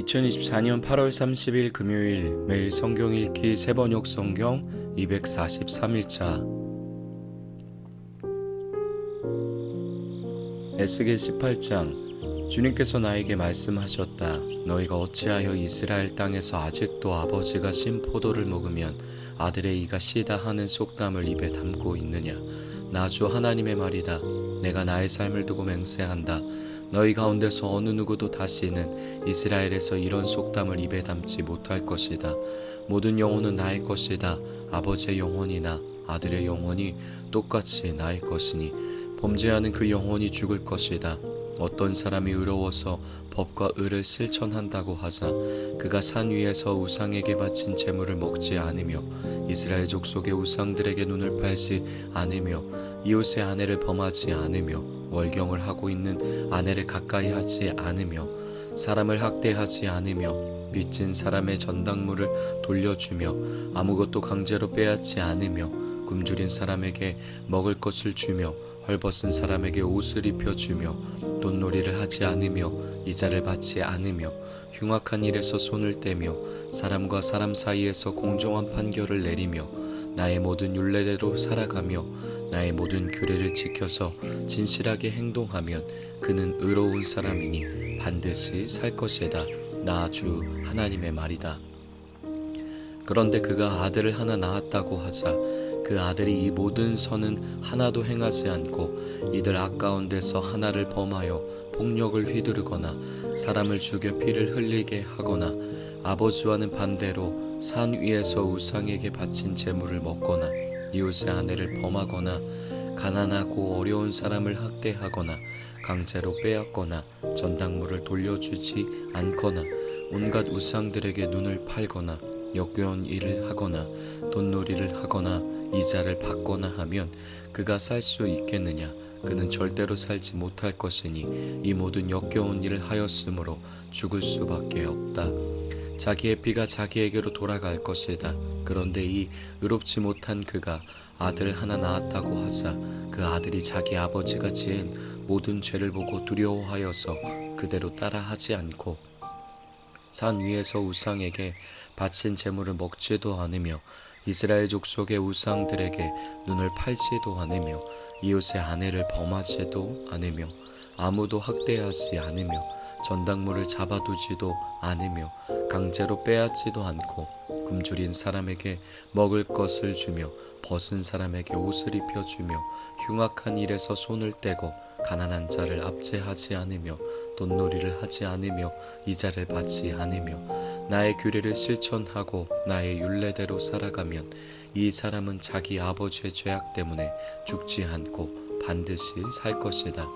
2024년 8월 30일 금요일 매일 성경 읽기 세번역 성경 243일차 에스겔 18장 주님께서 나에게 말씀하셨다. 너희가 어찌하여 이스라엘 땅에서 아직도 아버지가 신 포도를 먹으면 아들의 이가 시다 하는 속담을 입에 담고 있느냐. 나 주 하나님의 말이다. 내가 나의 삶을 두고 맹세한다. 너희 가운데서 어느 누구도 다시는 이스라엘에서 이런 속담을 입에 담지 못할 것이다. 모든 영혼은 나의 것이다. 아버지의 영혼이나 아들의 영혼이 똑같이 나의 것이니 범죄하는 그 영혼이 죽을 것이다. 어떤 사람이 의로워서 법과 의를 실천한다고 하자 그가 산 위에서 우상에게 바친 제물을 먹지 않으며 이스라엘 족속의 우상들에게 눈을 팔지 않으며 이웃의 아내를 범하지 않으며 월경을 하고 있는 아내를 가까이 하지 않으며 사람을 학대하지 않으며 빚진 사람의 전당물을 돌려주며 아무것도 강제로 빼앗지 않으며 굶주린 사람에게 먹을 것을 주며 헐벗은 사람에게 옷을 입혀주며 돈놀이를 하지 않으며 이자를 받지 않으며 흉악한 일에서 손을 떼며 사람과 사람 사이에서 공정한 판결을 내리며 나의 모든 율례대로 살아가며 나의 모든 규례를 지켜서 진실하게 행동하면 그는 의로운 사람이니 반드시 살 것이다. 나 주 하나님의 말이다. 그런데 그가 아들을 하나 낳았다고 하자 그 아들이 이 모든 선은 하나도 행하지 않고 이들 아까운 데서 하나를 범하여 폭력을 휘두르거나 사람을 죽여 피를 흘리게 하거나 아버지와는 반대로 산 위에서 우상에게 바친 제물을 먹거나 이웃의 아내를 범하거나 가난하고 어려운 사람을 학대하거나 강제로 빼앗거나 전당물을 돌려주지 않거나 온갖 우상들에게 눈을 팔거나 역겨운 일을 하거나 돈놀이를 하거나 이자를 받거나 하면 그가 살 수 있겠느냐. 그는 절대로 살지 못할 것이니 이 모든 역겨운 일을 하였으므로 죽을 수밖에 없다. 자기의 피가 자기에게로 돌아갈 것이다. 그런데 이 의롭지 못한 그가 아들 하나 낳았다고 하자 그 아들이 자기 아버지가 지은 모든 죄를 보고 두려워하여서 그대로 따라하지 않고 산 위에서 우상에게 바친 제물을 먹지도 않으며 이스라엘 족속의 우상들에게 눈을 팔지도 않으며 이웃의 아내를 범하지도 않으며 아무도 학대하지 않으며 전당물을 잡아두지도 않으며 강제로 빼앗지도 않고 굶주린 사람에게 먹을 것을 주며 벗은 사람에게 옷을 입혀주며 흉악한 일에서 손을 떼고 가난한 자를 압제하지 않으며 돈놀이를 하지 않으며 이자를 받지 않으며 나의 규례를 실천하고 나의 율례대로 살아가면 이 사람은 자기 아버지의 죄악 때문에 죽지 않고 반드시 살 것이다.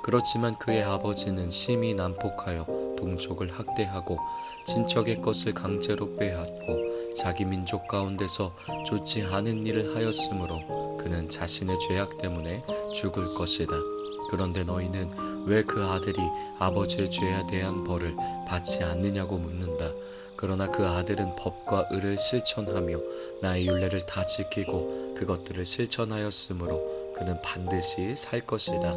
그렇지만 그의 아버지는 심히 난폭하여 동족을 학대하고 친척의 것을 강제로 빼앗고 자기 민족 가운데서 좋지 않은 일을 하였으므로 그는 자신의 죄악 때문에 죽을 것이다. 그런데 너희는 왜 그 아들이 아버지의 죄에 대한 벌을 받지 않느냐고 묻는다. 그러나 그 아들은 법과 의를 실천하며 나의 율례를 다 지키고 그것들을 실천하였으므로 그는 반드시 살 것이다.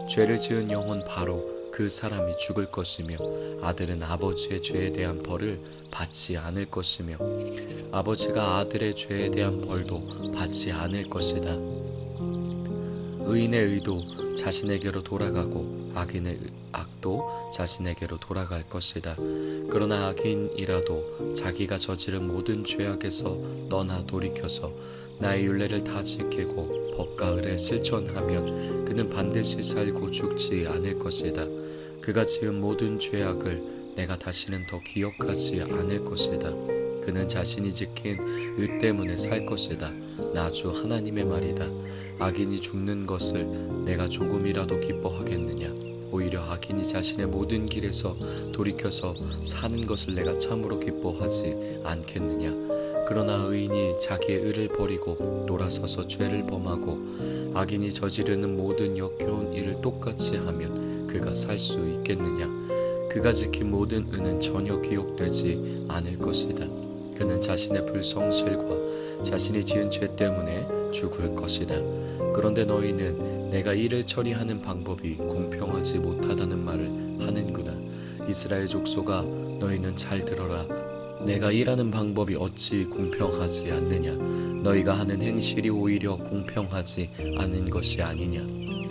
죄를 지은 영혼 바로 그 사람이 죽을 것이며 아들은 아버지의 죄에 대한 벌을 받지 않을 것이며 아버지가 아들의 죄에 대한 벌도 받지 않을 것이다. 의인의 의도 자신에게로 돌아가고 악인의 악도 자신에게로 돌아갈 것이다. 그러나 악인이라도 자기가 저지른 모든 죄악에서 떠나 돌이켜서 나의 율례를 다 지키고 법과 의를 실천하면 그는 반드시 살고 죽지 않을 것이다. 그가 지은 모든 죄악을 내가 다시는 더 기억하지 않을 것이다. 그는 자신이 지킨 의 때문에 살 것이다. 나 주 하나님의 말이다. 악인이 죽는 것을 내가 조금이라도 기뻐하겠느냐. 오히려 악인이 자신의 모든 길에서 돌이켜서 사는 것을 내가 참으로 기뻐하지 않겠느냐. 그러나 의인이 자기의 의를 버리고 돌아서서 죄를 범하고 악인이 저지르는 모든 역겨운 일을 똑같이 하면 그가 살 수 있겠느냐. 그가 지킨 모든 의는 전혀 기억되지 않을 것이다. 그는 자신의 불성실과 자신이 지은 죄 때문에 죽을 것이다. 그런데 너희는 내가 일을 처리하는 방법이 공평하지 못하다는 말을 하는구나. 이스라엘 족속아, 너희는 잘 들어라. 내가 일하는 방법이 어찌 공평하지 않느냐. 너희가 하는 행실이 오히려 공평하지 않은 것이 아니냐.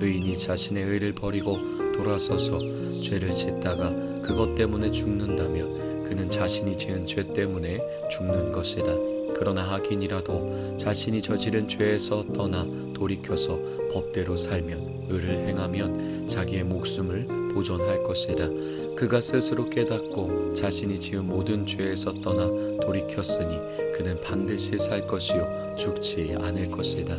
의인이 자신의 의를 버리고 돌아서서 죄를 짓다가 그것 때문에 죽는다면 그는 자신이 지은 죄 때문에 죽는 것이다. 그러나 하긴이라도 자신이 저지른 죄에서 떠나 돌이켜서 법대로 살면 의를 행하면 자기의 목숨을 보존할 것이다. 그가 스스로 깨닫고 자신이 지은 모든 죄에서 떠나 돌이켰으니 그는 반드시 살 것이요 죽지 않을 것이다.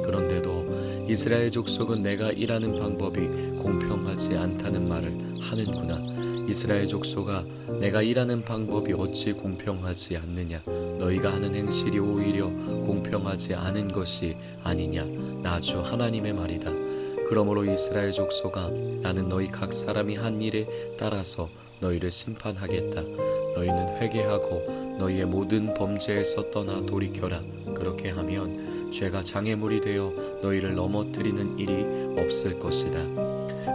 그런데도 이스라엘 족속은 내가 일하는 방법이 공평하지 않다는 말을 하는구나. 이스라엘 족속아, 내가 일하는 방법이 어찌 공평하지 않느냐. 너희가 하는 행실이 오히려 공평하지 않은 것이 아니냐. 나 주 하나님의 말이다. 그러므로 이스라엘 족속아, 나는 너희 각 사람이 한 일에 따라서 너희를 심판하겠다. 너희는 회개하고 너희의 모든 범죄에서 떠나 돌이켜라. 그렇게 하면 죄가 장애물이 되어 너희를 넘어뜨리는 일이 없을 것이다.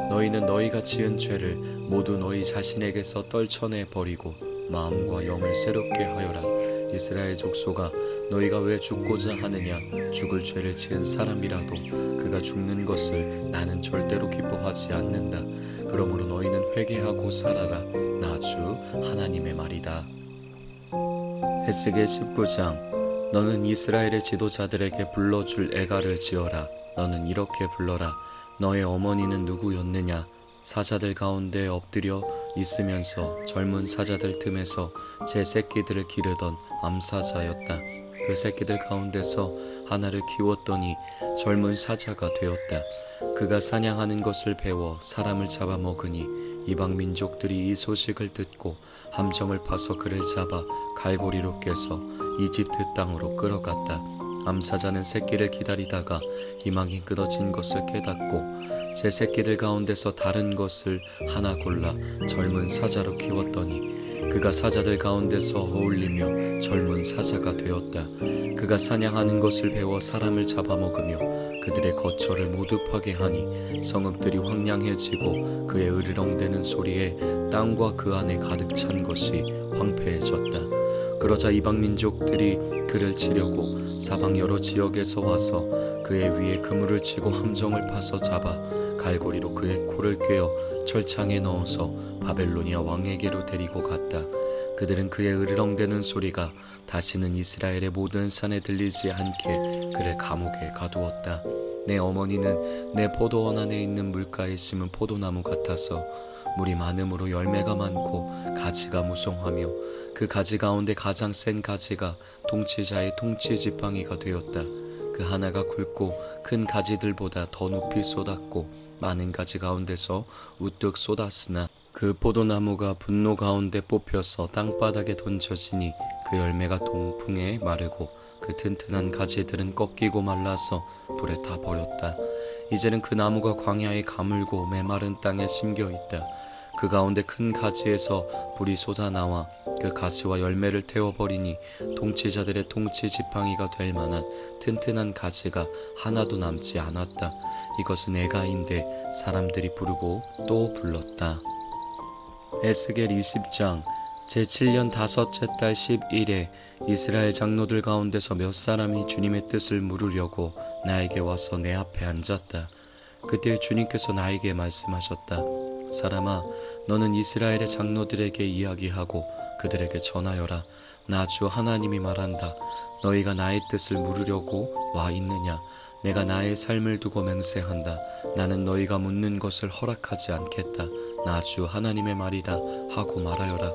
너희는 너희가 지은 죄를 모두 너희 자신에게서 떨쳐내 버리고 마음과 영을 새롭게 하여라. 이스라엘 족속아, 너희가 왜 죽고자 하느냐. 죽을 죄를 지은 사람이라도 그가 죽는 것을 나는 절대로 기뻐하지 않는다. 그러므로 너희는 회개하고 살아라. 나 주 하나님의 말이다. 에스겔 19장. 너는 이스라엘의 지도자들에게 불러줄 애가를 지어라. 너는 이렇게 불러라. 너의 어머니는 누구였느냐. 사자들 가운데 엎드려 있으면서 젊은 사자들 틈에서 제 새끼들을 기르던 암사자였다. 그 새끼들 가운데서 하나를 키웠더니 젊은 사자가 되었다. 그가 사냥하는 것을 배워 사람을 잡아먹으니 이방 민족들이 이 소식을 듣고 함정을 파서 그를 잡아 갈고리로 깨서 이집트 땅으로 끌어갔다. 암사자는 새끼를 기다리다가 희망이 끊어진 것을 깨닫고 제 새끼들 가운데서 다른 것을 하나 골라 젊은 사자로 키웠더니 그가 사자들 가운데서 어울리며 젊은 사자가 되었다. 그가 사냥하는 것을 배워 사람을 잡아먹으며 그들의 거처를 모두 파괴하니 성읍들이 황량해지고 그의 으르렁대는 소리에 땅과 그 안에 가득 찬 것이 황폐해졌다. 그러자 이방 민족들이 그를 치려고 사방 여러 지역에서 와서 그의 위에 그물을 치고 함정을 파서 잡아 갈고리로 그의 코를 꿰어 철창에 넣어서 바벨로니아 왕에게로 데리고 갔다. 그들은 그의 으르렁대는 소리가 다시는 이스라엘의 모든 산에 들리지 않게 그를 감옥에 가두었다. 내 어머니는 내 포도원 안에 있는 물가에 심은 포도나무 같아서 물이 많음으로 열매가 많고 가지가 무성하며 그 가지 가운데 가장 센 가지가 통치자의 통치지팡이가 되었다. 그 하나가 굵고 큰 가지들보다 더 높이 쏟았고 많은 가지 가운데서 우뚝 쏟았으나 그 포도나무가 분노 가운데 뽑혀서 땅바닥에 던져지니 그 열매가 동풍에 마르고 그 튼튼한 가지들은 꺾이고 말라서 불에 타 버렸다. 이제는 그 나무가 광야에 가물고 메마른 땅에 심겨 있다. 그 가운데 큰 가지에서 불이 솟아나와 그 가지와 열매를 태워버리니 통치자들의 통치 지팡이가 될 만한 튼튼한 가지가 하나도 남지 않았다. 이것은 애가인데 사람들이 부르고 또 불렀다. 에스겔 20장. 제7년 다섯째 달 10일에 이스라엘 장로들 가운데서 몇 사람이 주님의 뜻을 물으려고 나에게 와서 내 앞에 앉았다. 그때 주님께서 나에게 말씀하셨다. 사람아, 너는 이스라엘의 장로들에게 이야기하고 그들에게 전하여라. 나 주 하나님이 말한다. 너희가 나의 뜻을 물으려고 와 있느냐? 내가 나의 삶을 두고 맹세한다. 나는 너희가 묻는 것을 허락하지 않겠다. 나 주 하나님의 말이다 하고 말하여라.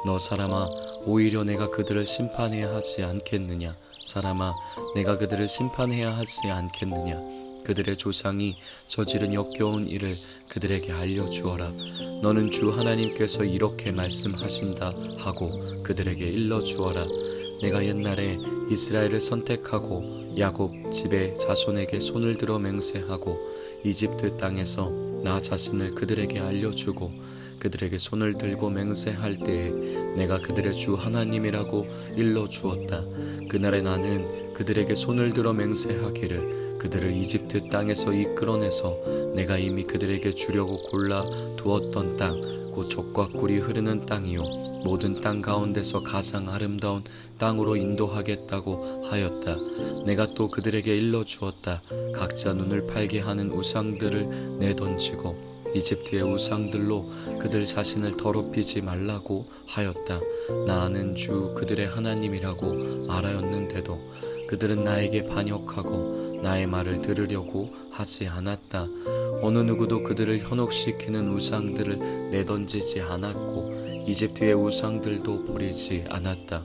너 사람아, 오히려 내가 그들을 심판해야 하지 않겠느냐? 사람아, 내가 그들을 심판해야 하지 않겠느냐? 그들의 조상이 저지른 역겨운 일을 그들에게 알려주어라. 너는 주 하나님께서 이렇게 말씀하신다 하고 그들에게 일러주어라. 내가 옛날에 이스라엘을 선택하고 야곱 집의 자손에게 손을 들어 맹세하고 이집트 땅에서 나 자신을 그들에게 알려주고 그들에게 손을 들고 맹세할 때에 내가 그들의 주 하나님이라고 일러주었다. 그날에 나는 그들에게 손을 들어 맹세하기를 그들을 이집트 땅에서 이끌어내서 내가 이미 그들에게 주려고 골라 두었던 땅 곧 젖과 꿀이 흐르는 땅이요 모든 땅 가운데서 가장 아름다운 땅으로 인도하겠다고 하였다. 내가 또 그들에게 일러주었다. 각자 눈을 팔게 하는 우상들을 내던지고 이집트의 우상들로 그들 자신을 더럽히지 말라고 하였다. 나는 주 그들의 하나님이라고 알았는데도 그들은 나에게 반역하고 나의 말을 들으려고 하지 않았다. 어느 누구도 그들을 현혹시키는 우상들을 내던지지 않았고 이집트의 우상들도 버리지 않았다.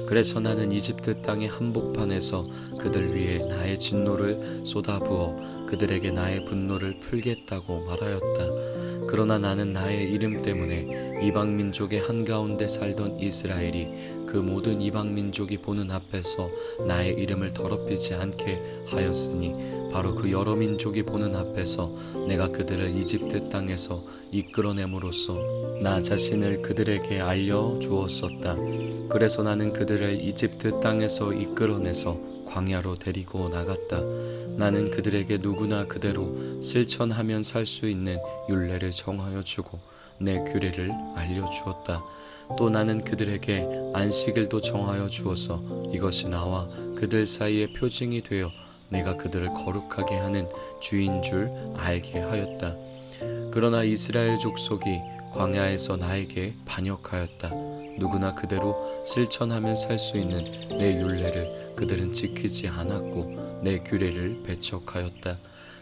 그래서 나는 이집트 땅의 한복판에서 그들 위에 나의 진노를 쏟아부어 그들에게 나의 분노를 풀겠다고 말하였다. 그러나 나는 나의 이름 때문에 이방 민족의 한가운데 살던 이스라엘이 그 모든 이방 민족이 보는 앞에서 나의 이름을 더럽히지 않게 하였으니 바로 그 여러 민족이 보는 앞에서 내가 그들을 이집트 땅에서 이끌어냄으로써 나 자신을 그들에게 알려주었었다. 그래서 나는 그들을 이집트 땅에서 이끌어내서 광야로 데리고 나갔다. 나는 그들에게 누구나 그대로 실천하면 살 수 있는 율례를 정하여 주고 내 규례를 알려주었다. 또 나는 그들에게 안식일도 정하여 주어서 이것이 나와 그들 사이의 표징이 되어 내가 그들을 거룩하게 하는 주인 줄 알게 하였다. 그러나 이스라엘 족속이 광야에서 나에게 반역하였다. 누구나 그대로 실천하면 살 수 있는 내 율례를 그들은 지키지 않았고 내 규례를 배척하였다.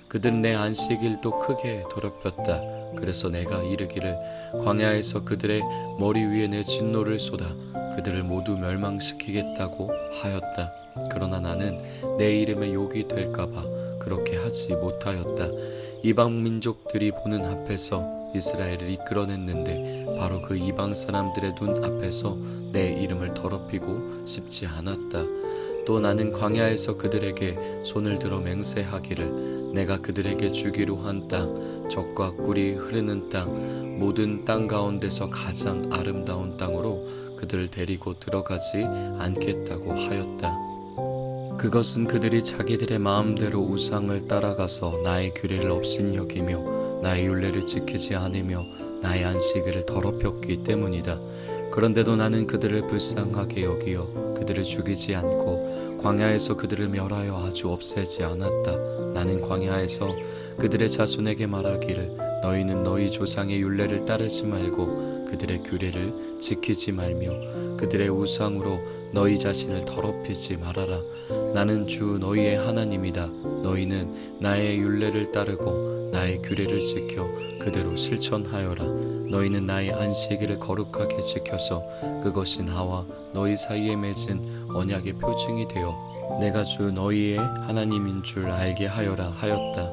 그들은 내 안식일도 크게 더럽혔다. 그래서 내가 이르기를 광야에서 그들의 머리 위에 내 진노를 쏟아 그들을 모두 멸망시키겠다고 하였다. 그러나 나는 내 이름에 욕이 될까봐 그렇게 하지 못하였다. 이방 민족들이 보는 앞에서 이스라엘을 이끌어냈는데 바로 그 이방 사람들의 눈 앞에서 내 이름을 더럽히고 싶지 않았다. 또 나는 광야에서 그들에게 손을 들어 맹세하기를 내가 그들에게 주기로 한 땅, 젖과 꿀이 흐르는 땅, 모든 땅 가운데서 가장 아름다운 땅으로 그들을 데리고 들어가지 않겠다고 하였다. 그것은 그들이 자기들의 마음대로 우상을 따라가서 나의 규례를 업신여기며 나의 율례를 지키지 않으며 나의 안식일을 더럽혔기 때문이다. 그런데도 나는 그들을 불쌍하게 여기어 그들을 죽이지 않고 광야에서 그들을 멸하여 아주 없애지 않았다. 나는 광야에서 그들의 자손에게 말하기를 너희는 너희 조상의 율례를 따르지 말고 그들의 규례를 지키지 말며 그들의 우상으로 너희 자신을 더럽히지 말아라. 나는 주 너희의 하나님이다. 너희는 나의 율례를 따르고 나의 규례를 지켜 그대로 실천하여라. 너희는 나의 안식일을 거룩하게 지켜서 그것이 나와 너희 사이에 맺은 언약의 표징이 되어 내가 주 너희의 하나님인 줄 알게 하여라 하였다.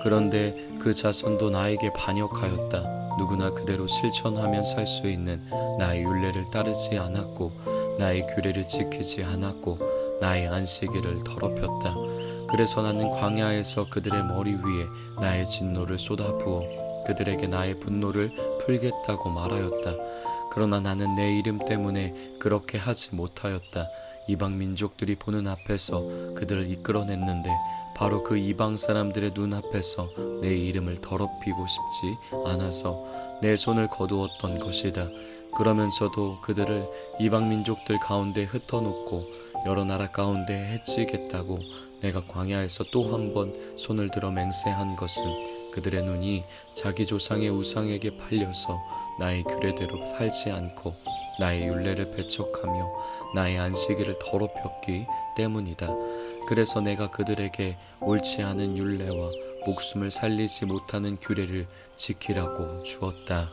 그런데 그 자손도 나에게 반역하였다. 누구나 그대로 실천하면 살 수 있는 나의 율례를 따르지 않았고 나의 규례를 지키지 않았고 나의 안식일을 더럽혔다. 그래서 나는 광야에서 그들의 머리 위에 나의 진노를 쏟아부어 그들에게 나의 분노를 풀겠다고 말하였다. 그러나 나는 내 이름 때문에 그렇게 하지 못하였다. 이방 민족들이 보는 앞에서 그들을 이끌어냈는데 바로 그 이방 사람들의 눈앞에서 내 이름을 더럽히고 싶지 않아서 내 손을 거두었던 것이다. 그러면서도 그들을 이방 민족들 가운데 흩어놓고 여러 나라 가운데 해치겠다고 내가 광야에서 또 한 번 손을 들어 맹세한 것은 그들의 눈이 자기 조상의 우상에게 팔려서 나의 규례대로 살지 않고 나의 율례를 배척하며 나의 안식일을 더럽혔기 때문이다. 그래서 내가 그들에게 옳지 않은 율례와 목숨을 살리지 못하는 규례를 지키라고 주었다.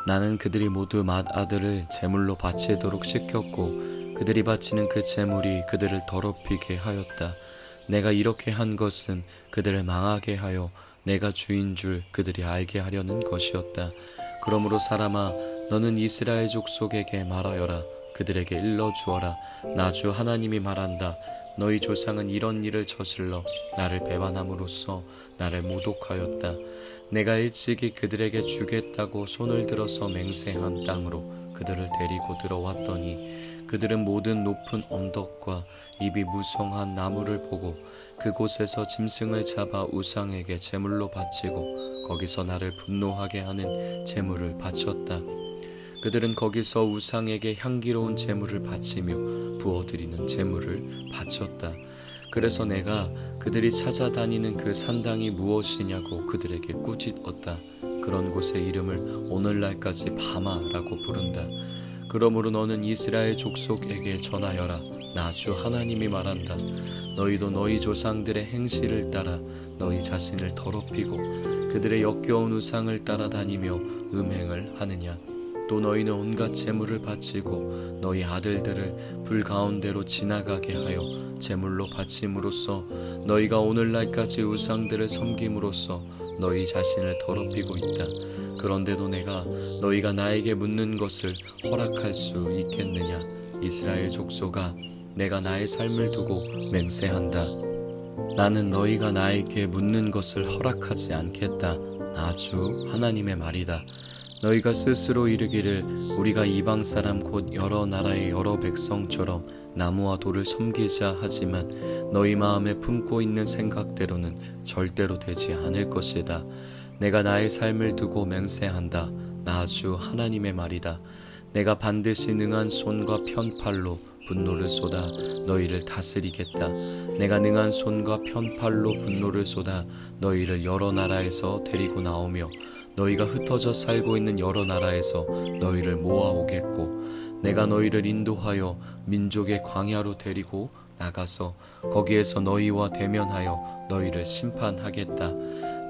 나는 그들이 모두 맏아들을 제물로 바치도록 시켰고 그들이 바치는 그 제물이 그들을 더럽히게 하였다. 내가 이렇게 한 것은 그들을 망하게 하여 내가 주인 줄 그들이 알게 하려는 것이었다. 그러므로 사람아 너는 이스라엘 족속에게 말하여라. 그들에게 일러주어라. 나 주 하나님이 말한다. 너희 조상은 이런 일을 저질러 나를 배반함으로써 나를 모독하였다. 내가 일찍이 그들에게 주겠다고 손을 들어서 맹세한 땅으로 그들을 데리고 들어왔더니 그들은 모든 높은 언덕과 잎이 무성한 나무를 보고 그곳에서 짐승을 잡아 우상에게 제물로 바치고 거기서 나를 분노하게 하는 제물을 바쳤다. 그들은 거기서 우상에게 향기로운 제물을 바치며 부어드리는 제물을 바쳤다. 그래서 내가 그들이 찾아다니는 그 산당이 무엇이냐고 그들에게 꾸짖었다. 그런 곳의 이름을 오늘날까지 바마라고 부른다. 그러므로 너는 이스라엘 족속에게 전하여라. 나 주 하나님이 말한다. 너희도 너희 조상들의 행실을 따라 너희 자신을 더럽히고 그들의 역겨운 우상을 따라다니며 음행을 하느냐. 또 너희는 온갖 제물을 바치고 너희 아들들을 불 가운데로 지나가게 하여 제물로 바침으로써 너희가 오늘날까지 우상들을 섬김으로써 너희 자신을 더럽히고 있다. 그런데도 내가 너희가 나에게 묻는 것을 허락할 수 있겠느냐. 이스라엘 족속아, 내가 나의 삶을 두고 맹세한다. 나는 너희가 나에게 묻는 것을 허락하지 않겠다. 나 주 하나님의 말이다. 너희가 스스로 이르기를 우리가 이방 사람 곧 여러 나라의 여러 백성처럼 나무와 돌을 섬기자 하지만 너희 마음에 품고 있는 생각대로는 절대로 되지 않을 것이다. 내가 나의 삶을 두고 맹세한다. 나 주 하나님의 말이다. 내가 반드시 능한 손과 편팔로 분노를 쏟아 너희를 다스리겠다. 내가 능한 손과 편팔로 분노를 쏟아 너희를 여러 나라에서 데리고 나오며 너희가 흩어져 살고 있는 여러 나라에서 너희를 모아오겠고 내가 너희를 인도하여 민족의 광야로 데리고 나가서 거기에서 너희와 대면하여 너희를 심판하겠다.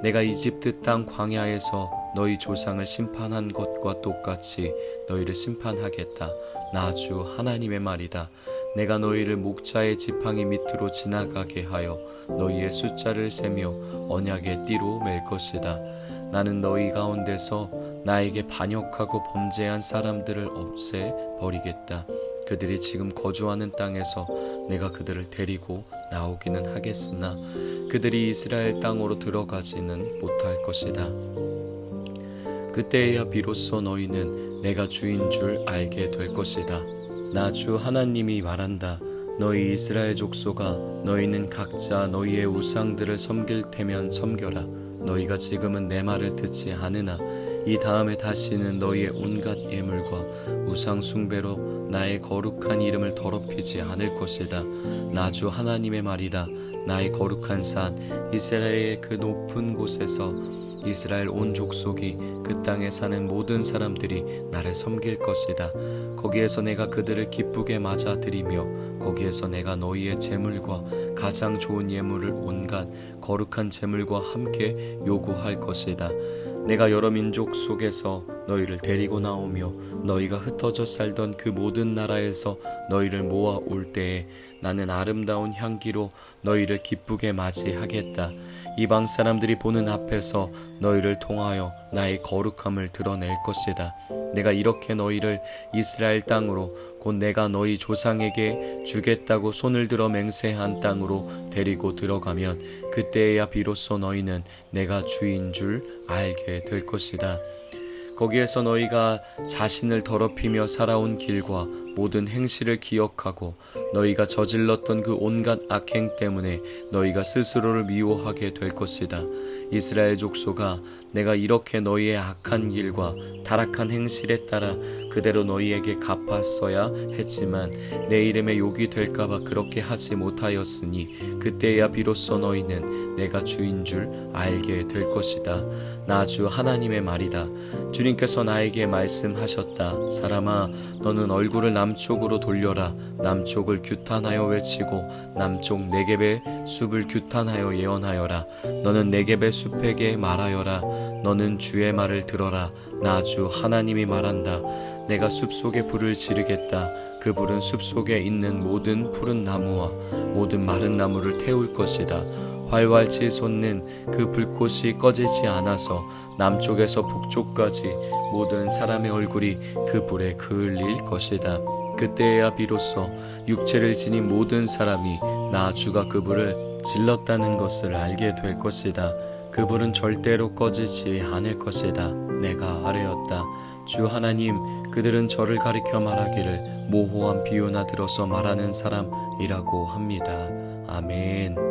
내가 이집트 땅 광야에서 너희 조상을 심판한 것과 똑같이 너희를 심판하겠다. 나 주 하나님의 말이다. 내가 너희를 목자의 지팡이 밑으로 지나가게 하여 너희의 숫자를 세며 언약의 띠로 맬 것이다. 나는 너희 가운데서 나에게 반역하고 범죄한 사람들을 없애 버리겠다. 그들이 지금 거주하는 땅에서 내가 그들을 데리고 나오기는 하겠으나 그들이 이스라엘 땅으로 들어가지는 못할 것이다. 그때에야 비로소 너희는 내가 주인 줄 알게 될 것이다. 나 주 하나님이 말한다. 너희 이스라엘 족속아, 너희는 각자 너희의 우상들을 섬길 테면 섬겨라. 너희가 지금은 내 말을 듣지 않으나 이 다음에 다시는 너희의 온갖 예물과 우상 숭배로 나의 거룩한 이름을 더럽히지 않을 것이다. 나 주 하나님의 말이다. 나의 거룩한 산 이스라엘의 그 높은 곳에서 이스라엘 온 족속이 그 땅에 사는 모든 사람들이 나를 섬길 것이다. 거기에서 내가 그들을 기쁘게 맞아들이며 거기에서 내가 너희의 제물과 가장 좋은 예물을 온갖 거룩한 제물과 함께 요구할 것이다. 내가 여러 민족 속에서 너희를 데리고 나오며 너희가 흩어져 살던 그 모든 나라에서 너희를 모아 올 때에 나는 아름다운 향기로 너희를 기쁘게 맞이하겠다. 이방 사람들이 보는 앞에서 너희를 통하여 나의 거룩함을 드러낼 것이다. 내가 이렇게 너희를 이스라엘 땅으로 곧 내가 너희 조상에게 주겠다고 손을 들어 맹세한 땅으로 데리고 들어가면 그때에야 비로소 너희는 내가 주인 줄 알게 될 것이다. 거기에서 너희가 자신을 더럽히며 살아온 길과 모든 행실을 기억하고 너희가 저질렀던 그 온갖 악행 때문에 너희가 스스로를 미워하게 될 것이다. 이스라엘 족속아, 내가 이렇게 너희의 악한 길과 타락한 행실에 따라 그대로 너희에게 갚았어야 했지만 내 이름에 욕이 될까봐 그렇게 하지 못하였으니 그때야 비로소 너희는 내가 주인 줄 알게 될 것이다. 나 주 하나님의 말이다. 주님께서 나에게 말씀하셨다. 사람아, 너는 얼굴을 남쪽으로 돌려라. 남쪽을 규탄하여 외치고 남쪽 네겝의 숲을 규탄하여 예언하여라. 너는 네겝의 숲에게 말하여라. 너는 주의 말을 들어라. 나 주 하나님이 말한다. 내가 숲속에 불을 지르겠다. 그 불은 숲속에 있는 모든 푸른 나무와 모든 마른 나무를 태울 것이다. 활활치 솟는 그 불꽃이 꺼지지 않아서 남쪽에서 북쪽까지 모든 사람의 얼굴이 그 불에 그을릴 것이다. 그때야 비로소 육체를 지닌 모든 사람이 나 주가 그 불을 질렀다는 것을 알게 될 것이다. 그 불은 절대로 꺼지지 않을 것이다. 내가 아뢰었다. 주 하나님, 그들은 저를 가리켜 말하기를 모호한 비유나 들어서 말하는 사람이라고 합니다. 아멘.